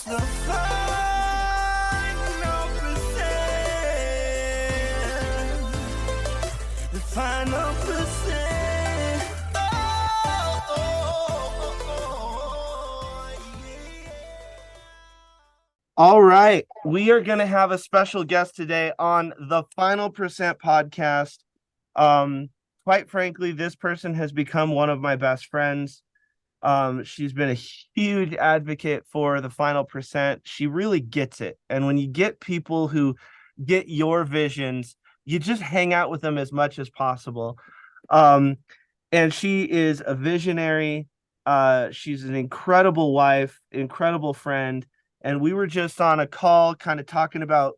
the final percent. The final percent. Yeah. All right. We are going to have a special guest today on the Final Percent podcast. Quite frankly, this person has become one of my best friends. She's been a huge advocate for the final percent. She really gets it. And when you get people who get your visions, you just hang out with them as much as possible. And she is a visionary. She's an incredible wife, incredible friend. And we were just on a call kind of talking about,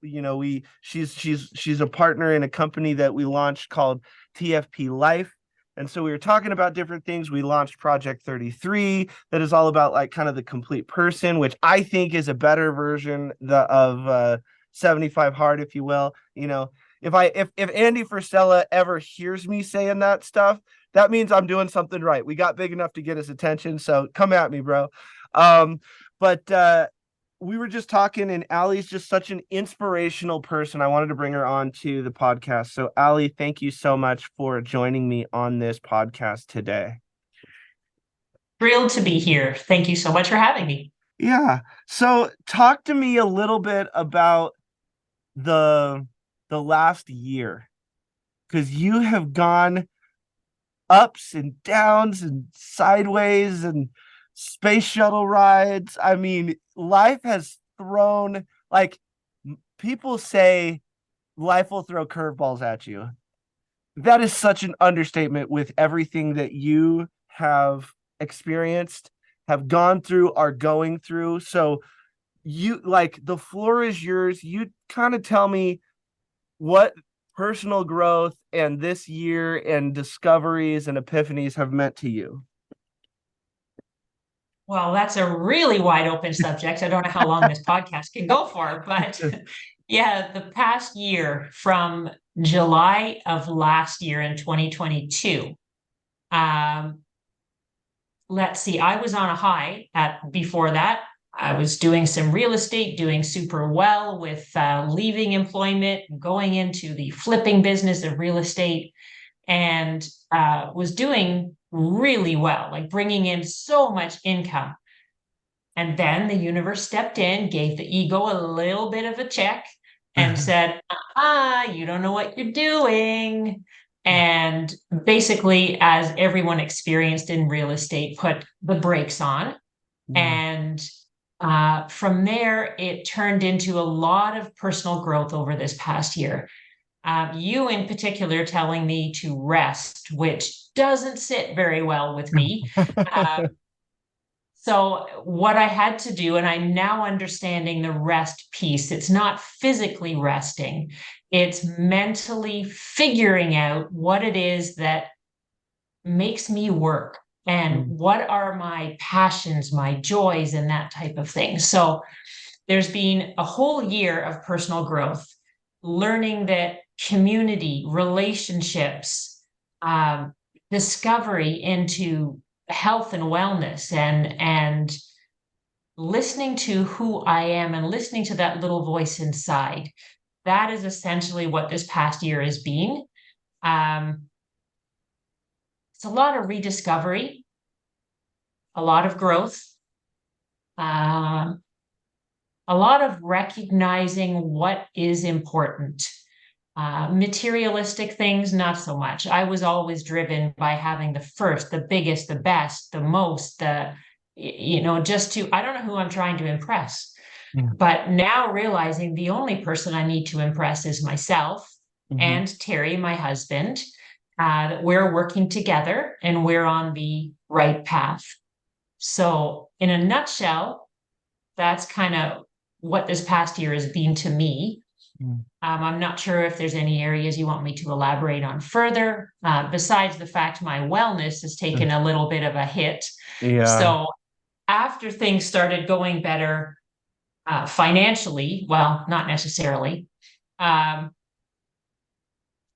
she's a partner in a company that we launched called TFP Life. And so we were talking about different things. We launched Project 33, that is all about like kind of the complete person, which I think is a better version of 75 Hard, if you will. If Andy Frisella ever hears me saying that stuff, that means I'm doing something right. We got big enough to get his attention, so come at me, bro. But we were just talking, and Allie's just such an inspirational person. I wanted to bring her on to the podcast. So, Allie, thank you so much for joining me on this podcast today. Thrilled to be here. Thank you so much for having me. Yeah. So, talk to me a little bit about the last year, because you have gone ups and downs and sideways and space shuttle rides. I mean, life has thrown, like, people say life will throw curveballs at you. That is such an understatement with everything that you have experienced, have gone through, are going through. So the floor is yours. You kind of tell me what personal growth and this year and discoveries and epiphanies have meant to you. Well, that's a really wide open subject. I don't know how long this podcast can go for, but yeah, the past year from July of last year in 2022, let's see, I was on a high before that. I was doing some real estate, doing super well with leaving employment, going into the flipping business of real estate, and was doing really well, like bringing in so much income. And then the universe stepped in, gave the ego a little bit of a check and said, you don't know what you're doing. And basically, as everyone experienced in real estate, put the brakes on. And from there, it turned into a lot of personal growth over this past year. You in particular telling me to rest, which doesn't sit very well with me. So what I had to do, and I'm now understanding the rest piece, it's not physically resting, it's mentally figuring out what it is that makes me work and what are my passions, my joys, and that type of thing. So there's been a whole year of personal growth, learning that community, relationships, discovery into health and wellness, and listening to who I am and listening to that little voice inside. That is essentially what this past year has been. It's a lot of rediscovery, a lot of growth, a lot of recognizing what is important. Materialistic things, not so much. I was always driven by having the first, the biggest, the best, the most, I don't know who I'm trying to impress. But now realizing the only person I need to impress is myself and Terry, my husband, that we're working together and we're on the right path. So in a nutshell, that's kind of what this past year has been to me. I'm not sure if there's any areas you want me to elaborate on further, besides the fact my wellness has taken a little bit of a hit. Yeah. So after things started going better financially, well, not necessarily,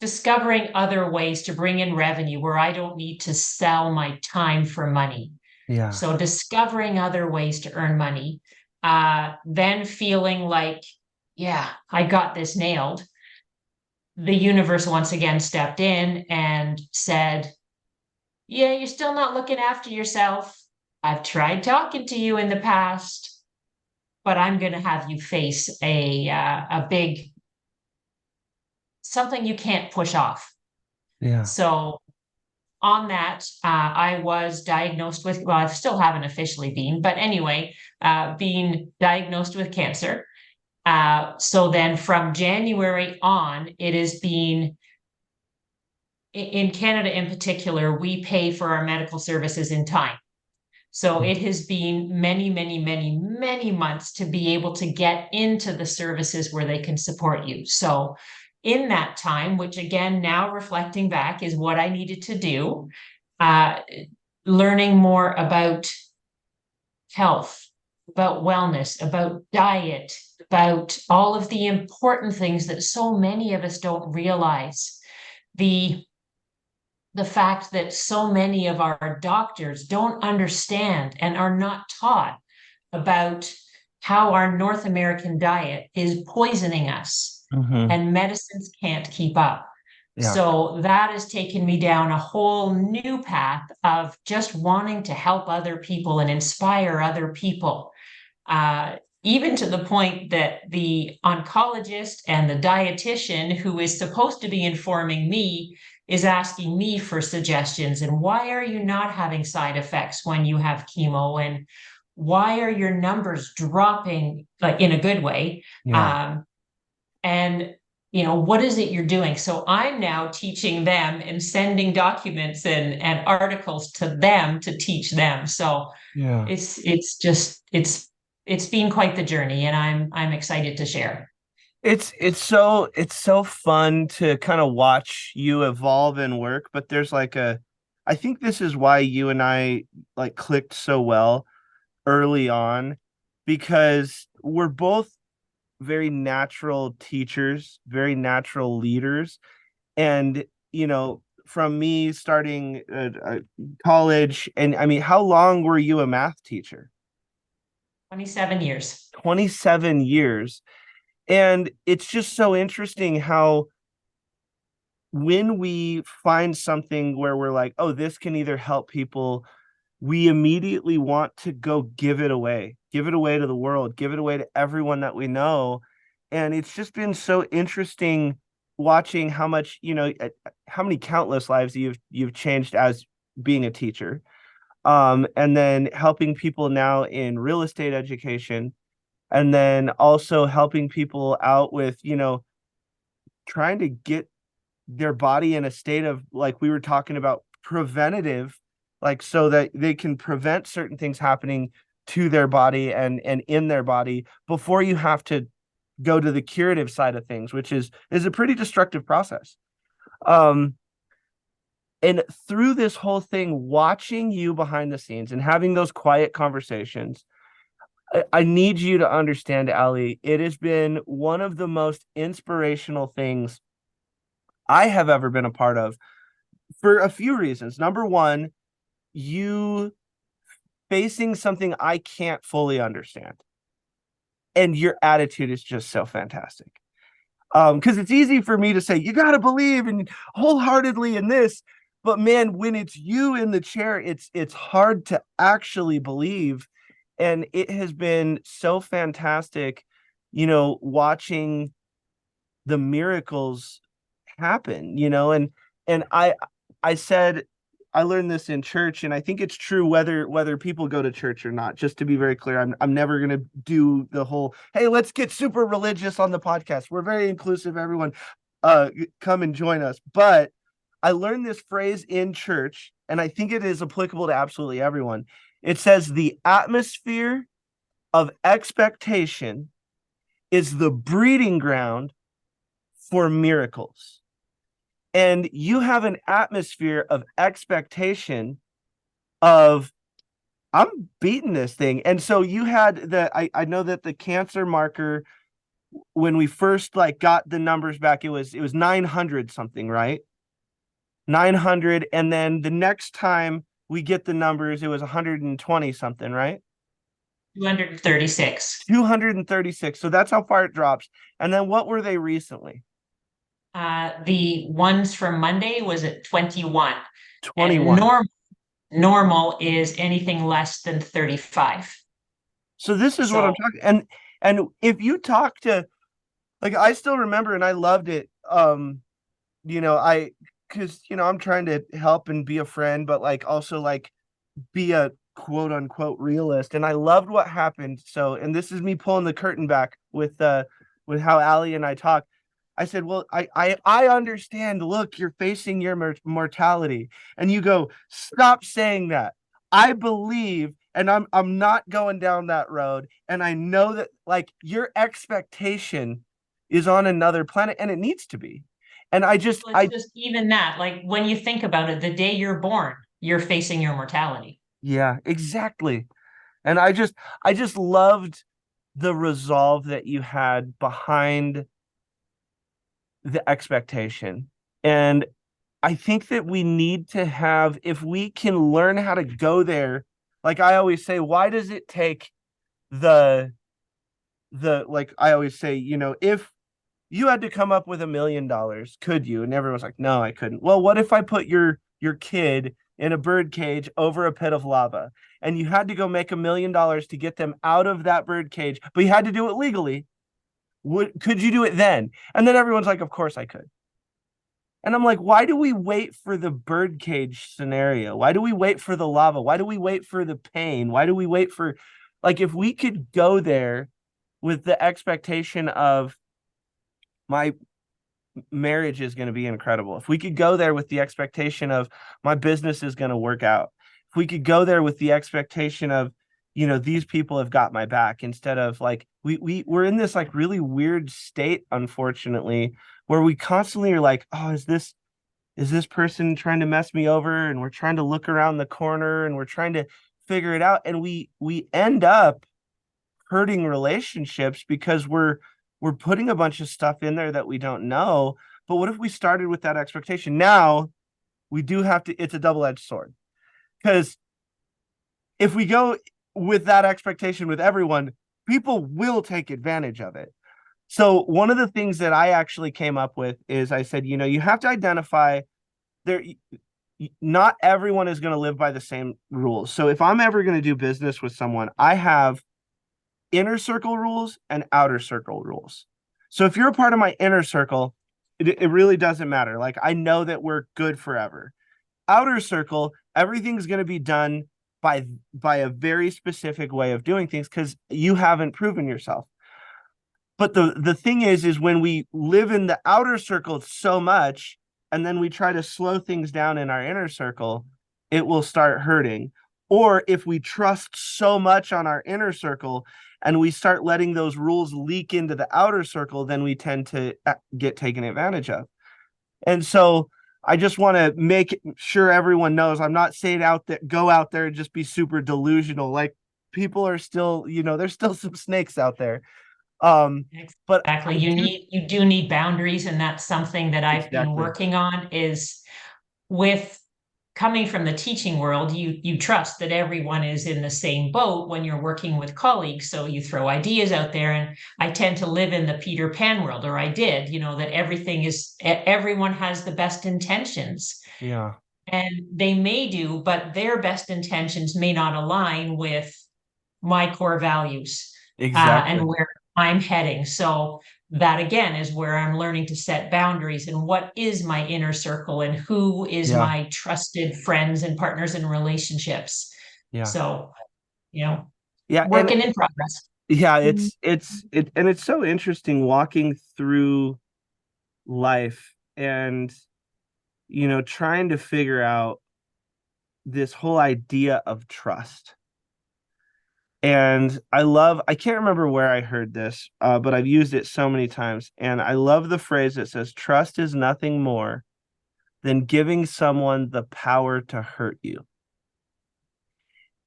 discovering other ways to bring in revenue where I don't need to sell my time for money. Yeah. So discovering other ways to earn money. then feeling like, yeah, I got this nailed, the universe once again stepped in and said, yeah, you're still not looking after yourself. I've tried talking to you in the past, but I'm going to have you face a big something you can't push off. Yeah. So on that, I was diagnosed with, well, I still haven't officially been, but anyway, being diagnosed with cancer. So then from January on, it has been in Canada in particular, we pay for our medical services in time. So it has been many, many, many, many months to be able to get into the services where they can support you. So in that time, which again, now reflecting back is what I needed to do, uh, learning more about health, about wellness, about diet, about all of the important things that so many of us don't realize. The the fact that so many of our doctors don't understand and are not taught about how our North American diet is poisoning us Hmm. and medicines can't keep up. Yeah. So that has taken me down a whole new path of just wanting to help other people and inspire other people. Even to the point that the oncologist and the dietitian who is supposed to be informing me is asking me for suggestions. And why are you not having side effects when you have chemo? And why are your numbers dropping, like in a good way? Yeah. Um, and what is it you're doing? So I'm now teaching them and sending documents and articles to them to teach them. So Yeah. it's been quite the journey, and I'm excited to share. It's so fun to kind of watch you evolve and work, but there's like a I think this is why you and I like clicked so well early on, because we're both very natural teachers, very natural leaders. And, from me starting college, and I mean, how long were you a math teacher? 27 years. 27 years. And it's just so interesting how when we find something where we're like, oh, this can either help people, we immediately want to go give it away to the world, give it away to everyone that we know. And it's just been so interesting watching how much, how many countless lives you've changed as being a teacher. And then helping people now in real estate education, and then also helping people out with, trying to get their body in a state of, like we were talking about, preventative, like so that they can prevent certain things happening to their body and in their body before you have to go to the curative side of things, which is a pretty destructive process. um and through this whole thing, watching you behind the scenes and having those quiet conversations, I need you to understand, Ali, it has been one of the most inspirational things I have ever been a part of, for a few reasons. Number one, you facing something I can't fully understand, and your attitude is just so fantastic. Because it's easy for me to say you got to believe and wholeheartedly in this, but man, when it's you in the chair, it's hard to actually believe. And it has been so fantastic, watching the miracles happen, and I said I learned this in church, and I think it's true whether people go to church or not. Just to be very clear, I'm never gonna do the whole, hey, let's get super religious on the podcast. We're very inclusive, everyone. Come and join us. But I learned this phrase in church, and I think it is applicable to absolutely everyone. It says the atmosphere of expectation is the breeding ground for miracles. And you have an atmosphere of expectation of, I'm beating this thing. And so you had I know that the cancer marker, when we first like got the numbers back, it was 900 something, right? 900. And then the next time we get the numbers, it was 120 something, right? 236. 236. So that's how far it drops. And then what were they recently? The ones from Monday was at 21. And 21. normal is anything less than 35. So this is what I'm So talking. And if you talk to, like, I still remember and I loved it. I because I'm trying to help and be a friend, but like also like be a quote unquote realist. And I loved what happened. So, and this is me pulling the curtain back with how Allie and I talk. I said, well, I understand. Look, you're facing your mortality. And you go, stop saying that. I believe, and I'm not going down that road. And I know that like your expectation is on another planet and it needs to be. And it's just even that, like when you think about it, the day you're born, you're facing your mortality. yeah, exactly. And I just loved the resolve that you had behind the expectation. And I think that we need to have, if we can learn how to go there, like I always say, why does it take the like I always say, if you had to come up with $1 million, could you? And everyone's like, no, I couldn't. Well, what if I put your kid in a bird cage over a pit of lava and you had to go make $1 million to get them out of that bird cage, but you had to do it legally? Could you do it then? And then everyone's like, of course I could. And I'm like, why do we wait for the birdcage scenario? Why do we wait for the lava? Why do we wait for the pain? Why do we wait for, like, if we could go there with the expectation of my marriage is going to be incredible, if we could go there with the expectation of my business is going to work out, if we could go there with the expectation of, these people have got my back, instead of like, we're in this like really weird state, unfortunately, where we constantly are like, oh, is this person trying to mess me over? And we're trying to look around the corner and we're trying to figure it out. And we end up hurting relationships because we're putting a bunch of stuff in there that we don't know. But what if we started with that expectation? Now we do have to, it's a double-edged sword. Because if we go with that expectation with everyone, people will take advantage of it. So one of the things that I actually came up with is I said, you have to identify there, not everyone is going to live by the same rules. So if I'm ever going to do business with someone, I have inner circle rules and outer circle rules. So if you're a part of my inner circle, it really doesn't matter. Like I know that we're good forever. Outer circle, everything's going to be done by a very specific way of doing things because you haven't proven yourself. But the thing is when we live in the outer circle so much and then we try to slow things down in our inner circle, it will start hurting. Or if we trust so much on our inner circle and we start letting those rules leak into the outer circle, then we tend to get taken advantage of. And so I just want to make sure everyone knows I'm not saying go out there and just be super delusional. Like people are still, there's still some snakes out there. But Exactly. I do You do need boundaries, and that's something that I've been exactly. working on is with coming from the teaching world, you trust that everyone is in the same boat when you're working with colleagues. So you throw ideas out there. And I tend to live in the Peter Pan world, or I did, that everyone has the best intentions. Yeah, And they may do, but their best intentions may not align with my core values and exactly. where I'm heading. So that again is where I'm learning to set boundaries and what is my inner circle and who is Yeah, my trusted friends and partners and relationships. yeah, So, you know, yeah. And working in progress. yeah, it's so interesting walking through life and trying to figure out this whole idea of trust. And I can't remember where I heard this, but I've used it so many times. And I love the phrase that says, trust is nothing more than giving someone the power to hurt you.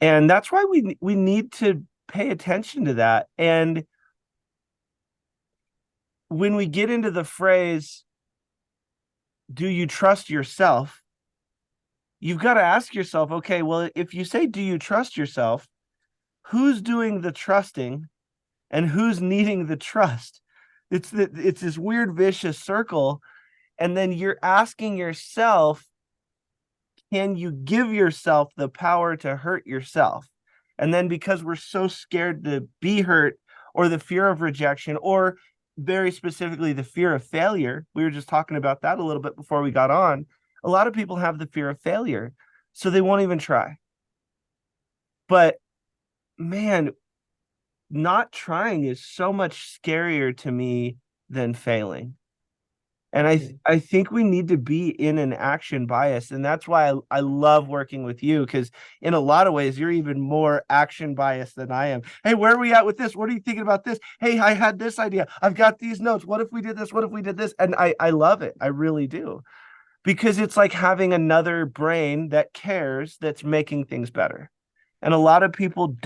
And that's why we need to pay attention to that. And when we get into the phrase, do you trust yourself? You've got to ask yourself, okay, well, if you say, do you trust yourself? who's doing the trusting and who's needing the trust. It's this weird vicious circle. And then you're asking yourself, can you give yourself the power to hurt yourself? And then because we're so scared to be hurt, or the fear of rejection, or very specifically the fear of failure, we were just talking about that a little bit before we got on. A lot of people have the fear of failure, so they won't even try. But man, not trying is so much scarier to me than failing. And I think we need to be in an action bias. And that's why I love working with you, because in a lot of ways, you're even more action biased than I am. Hey, where are we at with this? What are you thinking about this? Hey, I had this idea. I've got these notes. What if we did this? What if we did this? And I love it. I really do. Because it's like having another brain that cares, that's making things better. And a lot of people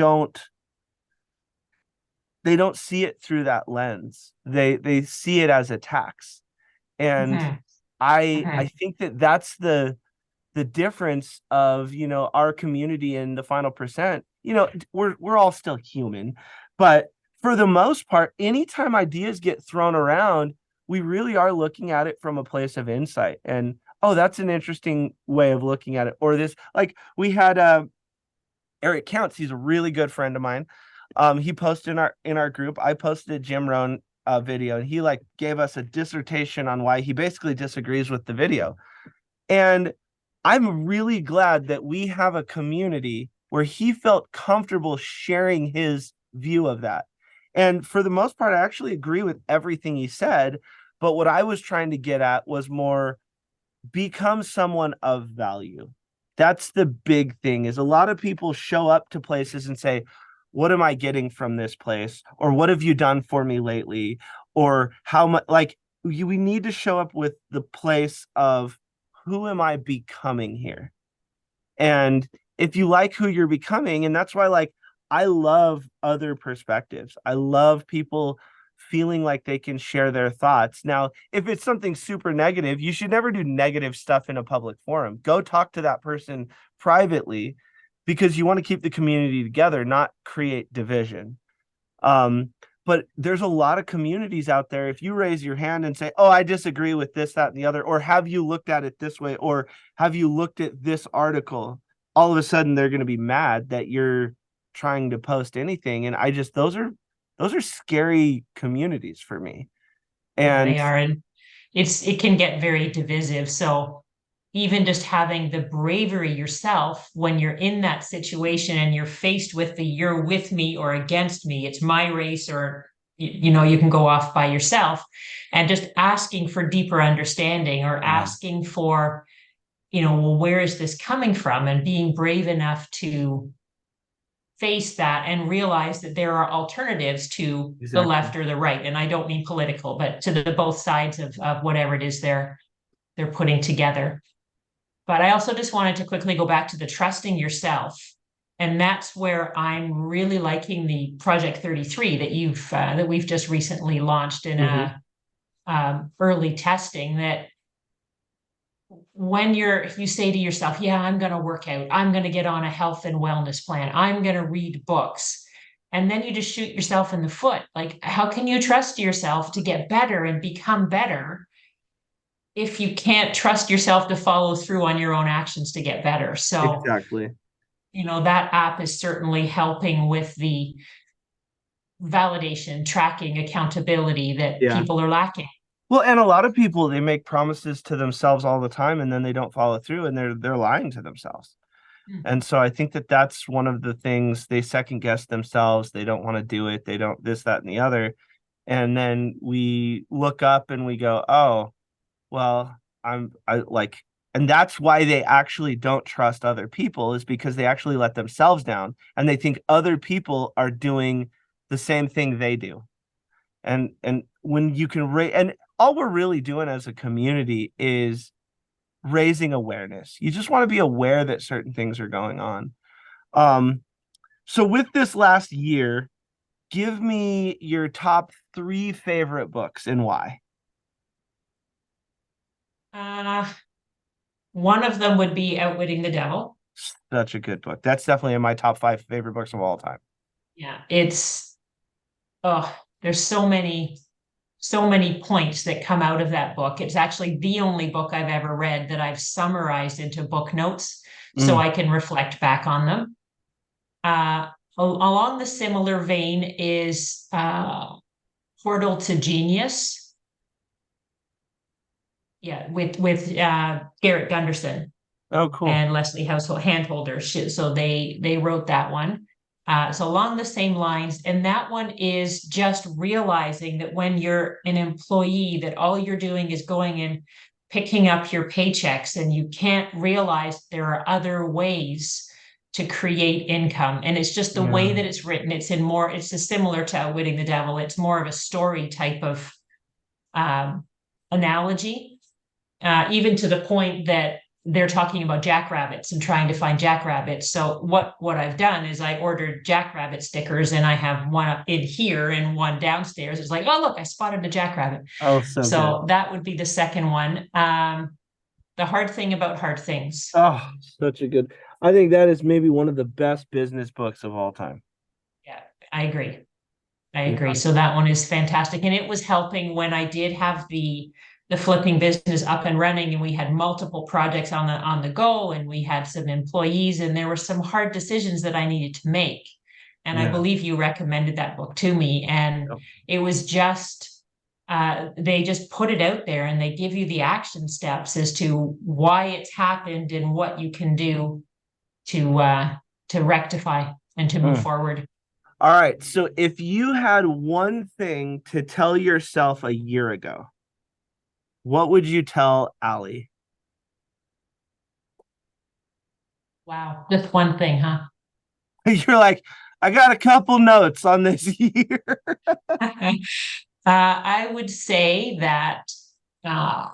they don't see it through that lens. They see it as attacks. And Mhm. I Mhm. think that that's the difference of, our community and the final percent. We're all still human, but for the most part, anytime ideas get thrown around, we really are looking at it from a place of insight. And oh, that's an interesting way of looking at it. Or this, like we had Eric Counts, he's a really good friend of mine. He posted in our group. I posted a Jim Rohn video, and he like gave us a dissertation on why he basically disagrees with the video. And I'm really glad that we have a community where he felt comfortable sharing his view of that. And for the most part, I actually agree with everything he said. But what I was trying to get at was more, become someone of value. That's the big thing, is a lot of people show up to places and say, what am I getting from this place? Or what have you done for me lately? Or how much, like, we need to show up with the place of, who am I becoming here? And if you like who you're becoming, and that's why, like, I love other perspectives. I love people feeling like they can share their thoughts. Now, if it's something super negative, you should never do negative stuff in a public forum. Go talk to that person privately, because you want to keep the community together, not create division. Um, but there's a lot of communities out there. If you raise your hand and say, oh, I disagree with this, that, and the other, or have you looked at it this way, or have you looked at this article, all of a sudden they're going to be mad that you're trying to post anything. And I just, those are scary communities for me. Yeah, And they are. And it can get very divisive. So even just having the bravery yourself when you're in that situation and you're faced with the you're with me or against me, it's my race, or you can go off by yourself, and just asking for deeper understanding, or yeah, asking for, well, where is this coming from? And being brave enough to face that and realize that there are alternatives to the exactly. left or the right. And I don't mean political, but to the both sides of whatever it is they're putting together. But I also just wanted to quickly go back to the trusting yourself. And that's where I'm really liking the Project 33 that we've just recently launched in Hmm. a early testing. That when you say to yourself, yeah, I'm going to work out, I'm going to get on a health and wellness plan, I'm going to read books, and then you just shoot yourself in the foot. Like, how can you trust yourself to get better and become better if you can't trust yourself to follow through on your own actions to get better? So, Exactly. that app is certainly helping with the validation, tracking, accountability that Yeah. people are lacking. Well, and a lot of people, they make promises to themselves all the time, and then they don't follow through, and they're lying to themselves. And Mhm. so I think that that's one of the things, they second guess themselves. They don't want to do it. They don't this, that, and the other. And then we look up and we go, oh, well, I like, and that's why they actually don't trust other people, is because they actually let themselves down, and they think other people are doing the same thing they do. And when you can rate, and all we're really doing as a community is raising awareness. You just want to be aware that certain things are going on. Um, so with this last year, give me your top three favorite books and why. Uh, One of them would be Outwitting the Devil. Such a good book. That's definitely in my top five favorite books of all time. Yeah, it's oh, there's so many points that come out of that book. It's actually the only book I've ever read that I've summarized into book notes so Mm. I can reflect back on them. Along the similar vein is Portal to Genius. Yeah, with Garrett Gunderson Oh, cool. and Leslie Household Handholder. So they wrote that one. So along the same lines, and that one is just realizing that when you're an employee, that all you're doing is going and picking up your paychecks, and you can't realize there are other ways to create income. And it's just the way Yeah. that it's written. It's just similar to Outwitting the Devil. It's more of a story type of um, analogy, even to the point that they're talking about jackrabbits and trying to find jackrabbits. So what I've done is I ordered jackrabbit stickers, and I have one in here and one downstairs. It's like, oh look, I spotted a jackrabbit. Oh, so good. So that would be the second one. The hard thing about hard things. Oh, such a good. I think that is maybe one of the best business books of all time. Yeah, I agree. I Yeah. agree. So that one is fantastic. And it was helping when I did have the flipping business up and running, and we had multiple projects on the go, and we had some employees, and there were some hard decisions that I needed to make. And I Yeah. believe you recommended that book to me. And Yep. it was just they just put it out there, and they give you the action steps as to why it's happened and what you can do to rectify and to move Mm. forward. All right. So if you had one thing to tell yourself a year ago, what would you tell Allie? Wow. Just one thing, huh? You're like, I got a couple notes on this year. I would say that uh,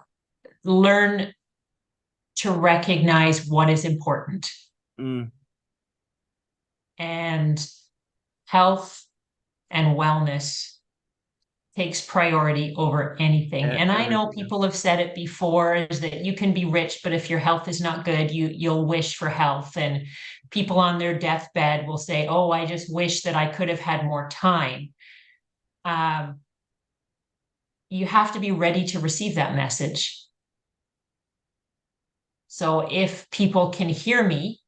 learn to recognize what is important, Mm, and health and wellness takes priority over anything. And I know everything people else. have said it before, is that you can be rich, but if your health is not good, you'll wish for health. And people on their deathbed will say, "Oh, I just wish that I could have had more time." Um, you have to be ready to receive that message. So if people can hear me,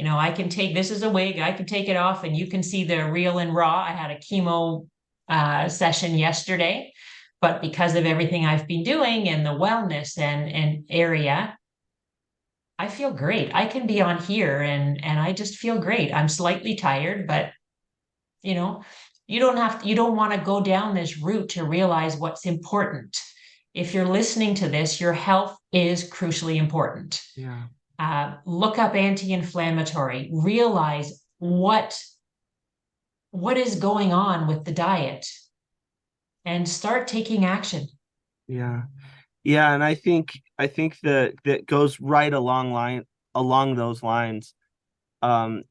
I can take this as a wig, I can take it off, and you can see the real and raw. I had a chemo session yesterday, but because of everything I've been doing and the wellness and area, I feel great. I can be on here and I just feel great. I'm slightly tired, but you know, you don't want to go down this route to realize what's important. If you're listening to this, your health is crucially important. Yeah. Look up anti-inflammatory, realize what is going on with the diet, and start taking action. Yeah. Yeah. And I think that goes right along those lines.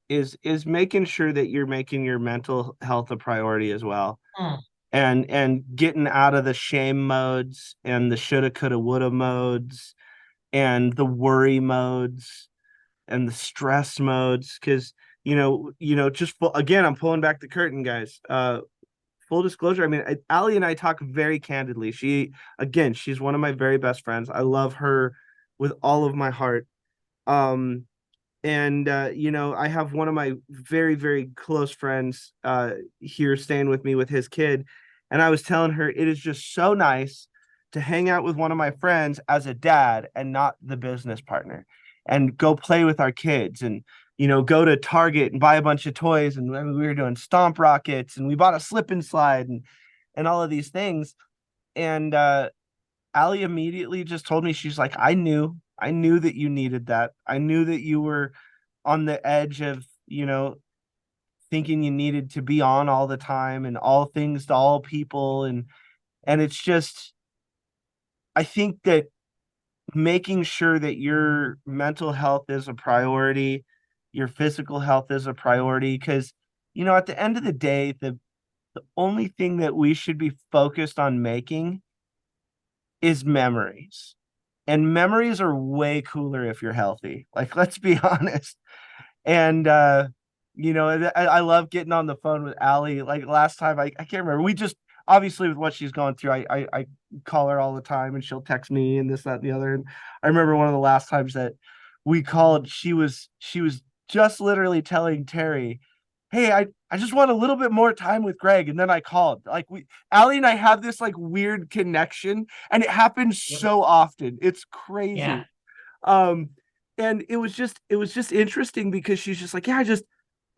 Is making sure that you're making your mental health a priority as well. Mm. And getting out of the shame modes and the shoulda, coulda, woulda modes and the worry modes and the stress modes. Because just again, I'm pulling back the curtain, guys. Full disclosure, I mean, Allie and I talk very candidly. She's one of my very best friends. I love her with all of my heart. Um, and I have one of my very, very close friends here staying with me with his kid, and I was telling her it is just so nice to hang out with one of my friends as a dad and not the business partner, and go play with our kids, and go to Target and buy a bunch of toys. And I mean, we were doing stomp rockets, and we bought a slip and slide, and all of these things. And Allie immediately just told me, she's like, I knew that you needed that. I knew that you were on the edge of, thinking you needed to be on all the time and all things to all people. And it's just, I think that making sure that your mental health is a priority, your physical health is a priority, because, at the end of the day, the only thing that we should be focused on making is memories. And memories are way cooler if you're healthy. Like, let's be honest. And I love getting on the phone with Allie. Like last time, I can't remember. We just obviously with what she's going through, I call her all the time and she'll text me and this, that, and the other. And I remember one of the last times that we called, she was just literally telling Terry, "Hey, I just want a little bit more time with Greg." And then I called. Like Allie and I have this like weird connection, and it happens Yep. so often. It's Yeah. crazy. Um, and it was just interesting because she's just like, yeah,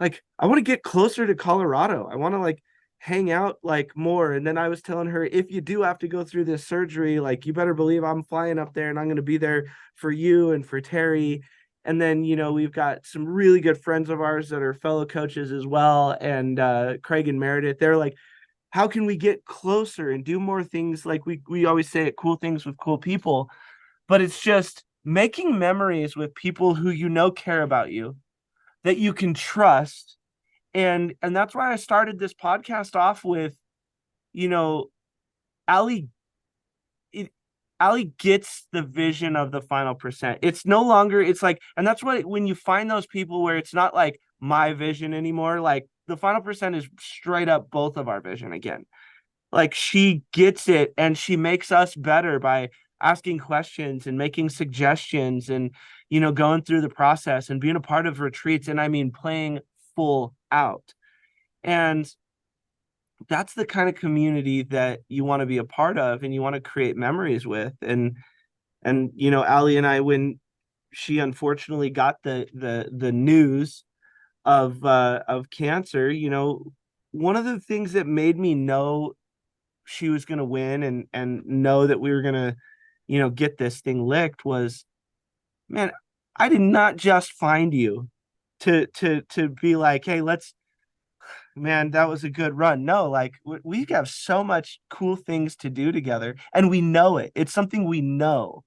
I want to get closer to Colorado. I want to like hang out like more. And then I was telling her, if you do have to go through this surgery, like you better believe I'm flying up there and I'm going to be there for you and for Terry. And then, we've got some really good friends of ours that are fellow coaches as well. And Craig and Meredith, they're like, how can we get closer and do more things? Like we always say it, cool things with cool people, but it's just making memories with people who care about you, that you can trust. And that's why I started this podcast off with, you know Ali it, Ali gets the vision of the final percent. It's no longer, it's like, and that's what, when you find those people where it's not like my vision anymore, like the final percent is straight up both of our vision again. Like she gets it and she makes us better by asking questions and making suggestions and going through the process and being a part of retreats, and I mean playing full out. And that's the kind of community that you want to be a part of and you want to create memories with. And Ali and I, when she unfortunately got the news of cancer, one of the things that made me know she was going to win and know that we were going to get this thing licked was, man, I did not just find you to be like, hey, let's, man, that was a good run. No, like we have so much cool things to do together and we know it. It's something we know.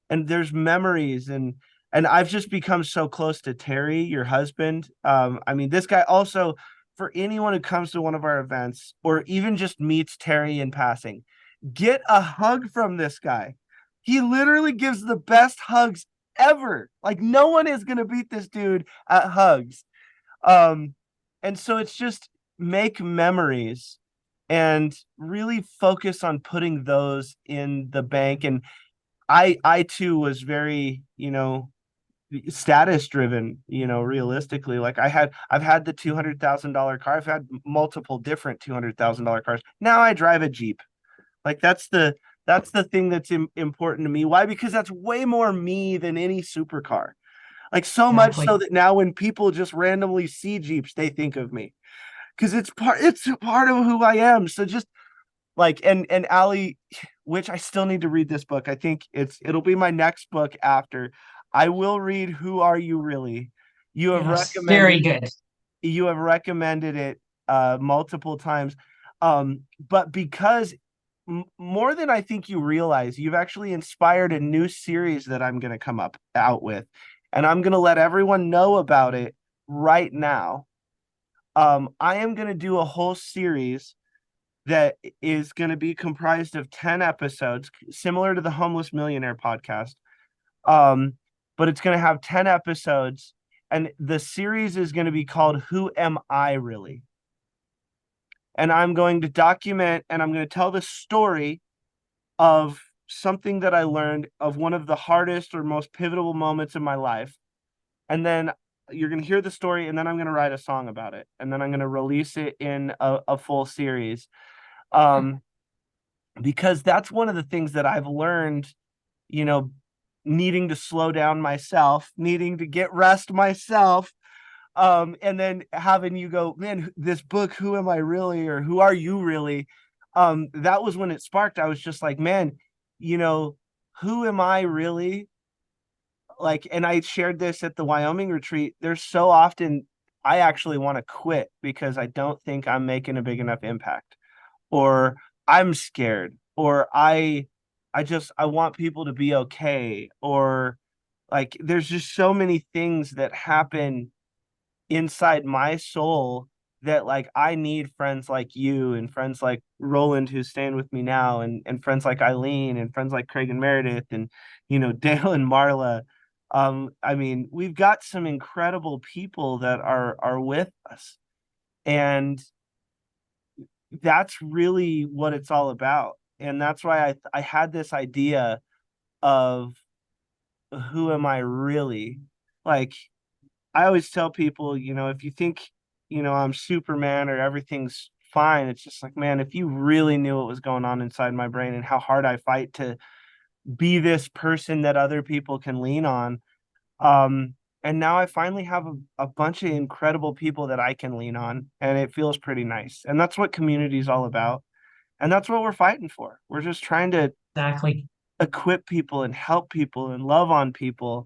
And there's memories, and I've just become so close to Terry, your husband. I mean, this guy also, for anyone who comes to one of our events or even just meets Terry in passing, get a hug from this guy. He literally gives the best hugs ever. Like no one is gonna beat this dude at hugs. Um, and so it's just make memories and really focus on putting those in the bank. And I too was very, status driven, realistically. Like I've had the $200,000 car. I've had multiple different $200,000 cars. Now I drive a Jeep. Like that's the thing that's important to me. Why? Because that's way more me than any supercar. Like so much so Exactly. that now when people just randomly see Jeeps, they think of me because it's part of who I am. So just like, and Ali, which I still need to read this book. I think it'll be my next book after. I will read Who Are You Really? You have Yes. Very recommended good. you have recommended it multiple times. But because more than I think you realize, you've actually inspired a new series that I'm going to come up out with, and I'm going to let everyone know about it right now. I am going to do a whole series that is going to be comprised of 10 episodes, similar to the Homeless Millionaire podcast. Um, but it's going to have 10 episodes, and the series is going to be called Who Am I Really? And I'm going to document and I'm going to tell the story of something that I learned, of one of the hardest or most pivotal moments in my life. And then you're going to hear the story, and then I'm going to write a song about it. And then I'm going to release it in a full series. Um, because that's one of the things that I've learned, you know, needing to slow down myself, needing to get rest myself. And then having you go, man, this book, Who Am I Really? Or Who Are You Really? That was when it sparked. I was just like, man, you know, who am I really? Like, and I shared this at the Wyoming retreat. There's so often I actually want to quit because I don't think I'm making a big enough impact, or I'm scared, or I want people to be okay, or like there's just so many things that happen inside my soul that like I need friends like you and friends like Roland who's staying with me now, and friends like Eileen and friends like Craig and Meredith and Dale and Marla. I mean, we've got some incredible people that are with us, and that's really what it's all about. And that's why I had this idea of who am I really? Like, I always tell people, if you think, I'm Superman or everything's fine, it's just like, man, if you really knew what was going on inside my brain and how hard I fight to be this person that other people can lean on. And now I finally have a bunch of incredible people that I can lean on, and it feels pretty nice. And that's what community is all about. And that's what we're fighting for. We're just trying to Exactly. equip people and help people and love on people,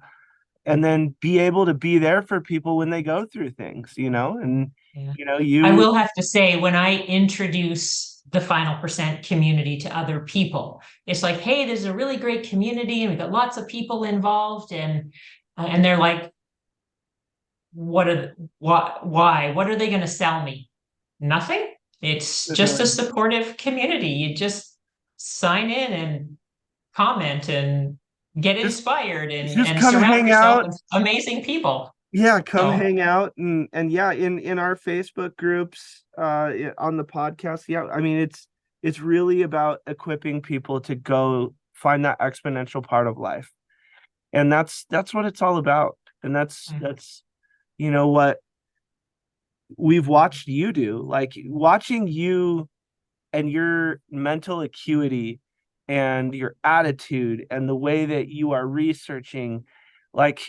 and then be able to be there for people when they go through things, and Yeah. I you will have to say, when I introduce the Final Percent community to other people, it's like, hey, there's a really great community and we've got lots of people involved, and they're like, what are they going to sell me? Nothing. It's just a literally supportive community. You just sign in and comment and get just inspired just and come surround hang yourself out. with amazing people. Yeah, come So hang out, and yeah, in our Facebook groups, on the podcast. Yeah, I mean, it's really about equipping people to go find that exponential part of life. And that's what it's all about. And that's what we've watched you do. Like, watching you and your mental acuity and your attitude and the way that you are researching, like,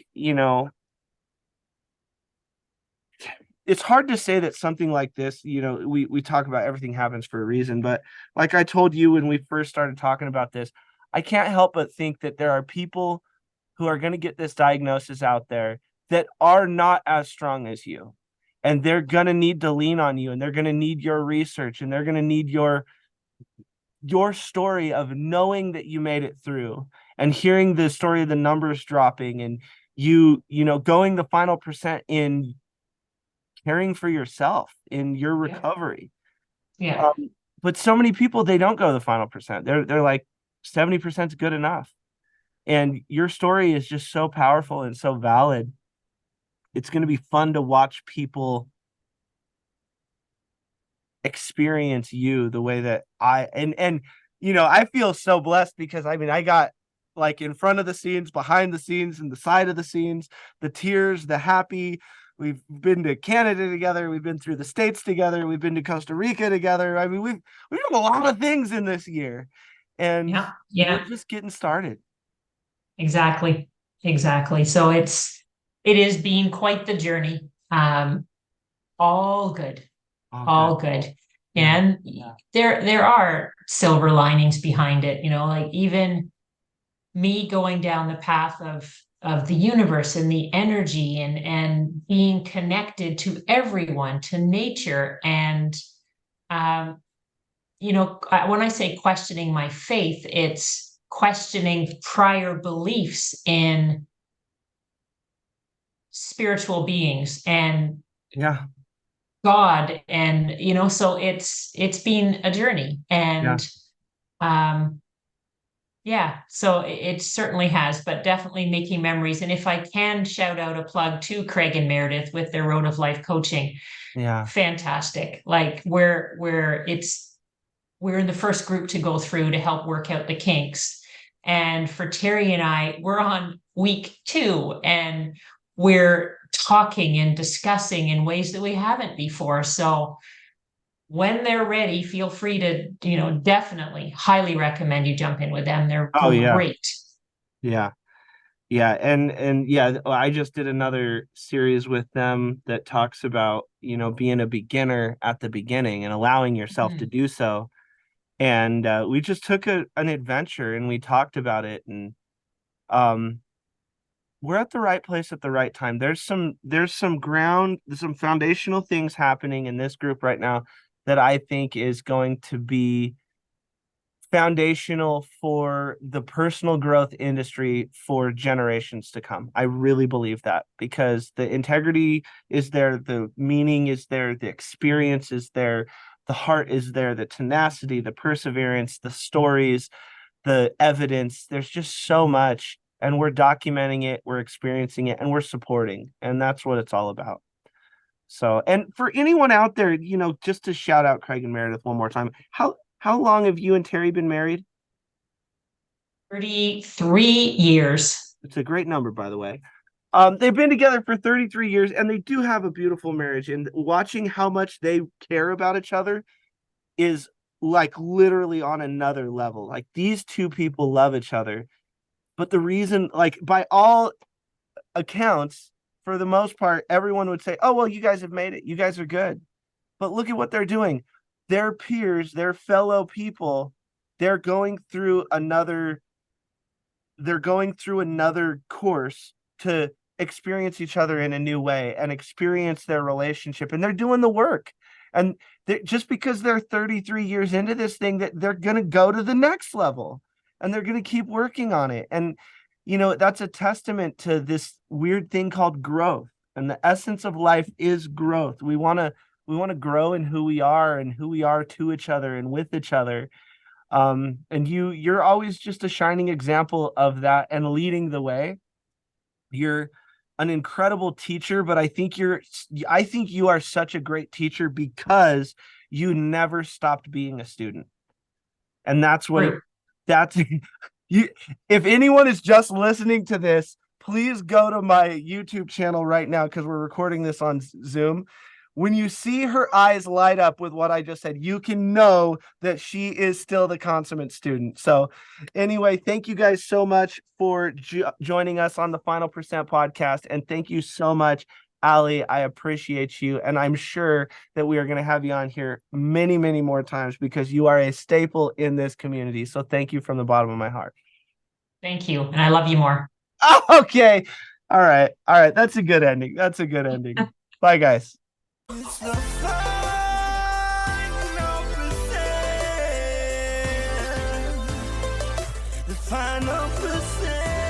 it's hard to say that something like this, we talk about everything happens for a reason, but like I told you when we first started talking about this, I can't help but think that there are people who are going to get this diagnosis out there that are not as strong as you. And they're going to need to lean on you, and they're going to need your research, and they're going to need your story of knowing that you made it through, and hearing the story of the numbers dropping, and going the final percent in caring for yourself in your yeah, recovery. yeah, Um, but so many people, they don't go the final percent. They're like 70% is good enough. And your story is just so powerful and so valid. It's going to be fun to watch people experience you the way that I feel so blessed, because I mean, I got, like, in front of the scenes, behind the scenes, and the side of the scenes, the tears, the happy. We've been to Canada together, we've been through the States together, we've been to Costa Rica together. I mean, we've done a lot of things in this year, and yeah, we're yeah, just getting started. exactly. Exactly. So it is being quite the journey. All good. Oh, good. All good. Yeah. And there are silver linings behind it, like even me going down the path of the universe and the energy and being connected to everyone, to nature. And um, when I say questioning my faith, it's questioning prior beliefs in spiritual beings and Yeah. God. And so it's been a journey. Yeah. And um yeah, so it certainly has, but definitely making memories. And if I can shout out a plug to Craig and Meredith with their Road of Life coaching, Yeah. fantastic. Like we're in the first group to go through to help work out the kinks. And for Terry and I, we're on week 2, and we're talking and discussing in ways that we haven't before. So when they're ready, feel free to, definitely highly recommend you jump in with them. They're Oh, yeah. great. Yeah. Yeah, and yeah, I just did another series with them that talks about, being a beginner at the beginning and allowing yourself to Mhm. do so. And we just took an adventure, and we talked about it, and um we're at the right place at the right time. There's some foundational things happening in this group right now that I think is going to be foundational for the personal growth industry for generations to come. I really believe that, because the integrity is there, the meaning is there, the experience is there, the heart is there, the tenacity, the perseverance, the stories, the evidence. There's just so much. and we're documenting it, we're experiencing it, and we're supporting. And that's what it's all about. So, and for anyone out there, just to shout out Craig and Meredith one more time, how long have you and Terry been married? 33 years. It's a great number, by the way. They've been together for 33 years, and they do have a beautiful marriage. And watching how much they care about each other is like literally on another level. Like these two people love each other, but the reason, like by all accounts, for the most part, everyone would say, "Oh, well, you guys have made it. You guys are good." But look at what they're doing. Their peers, their fellow people, they're going through another course to experience each other in a new way and experience their relationship, and they're doing the work. And just because they're 33 years into this thing, that they're going to go to the next level and they're going to keep working on it. And that's a testament to this weird thing called growth. And the essence of life is growth. We want to grow in who we are and who we are to each other and with each other. And you're always just a shining example of that and leading the way. You're an incredible teacher, but I think you are such a great teacher because you never stopped being a student. And that's what you, if anyone is just listening to this, please go to my YouTube channel right now, because we're recording this on Zoom. When you see her eyes light up with what I just said, you can know that she is still the consummate student. So anyway, thank you guys so much for joining us on the Final Percent podcast. And thank you so much, Allie. I appreciate you. And I'm sure that we are going to have you on here many, many more times, because you are a staple in this community. So thank you from the bottom of my heart. Thank you. And I love you more. Oh, okay. All right. That's a good ending. Bye, guys. It's the final percent.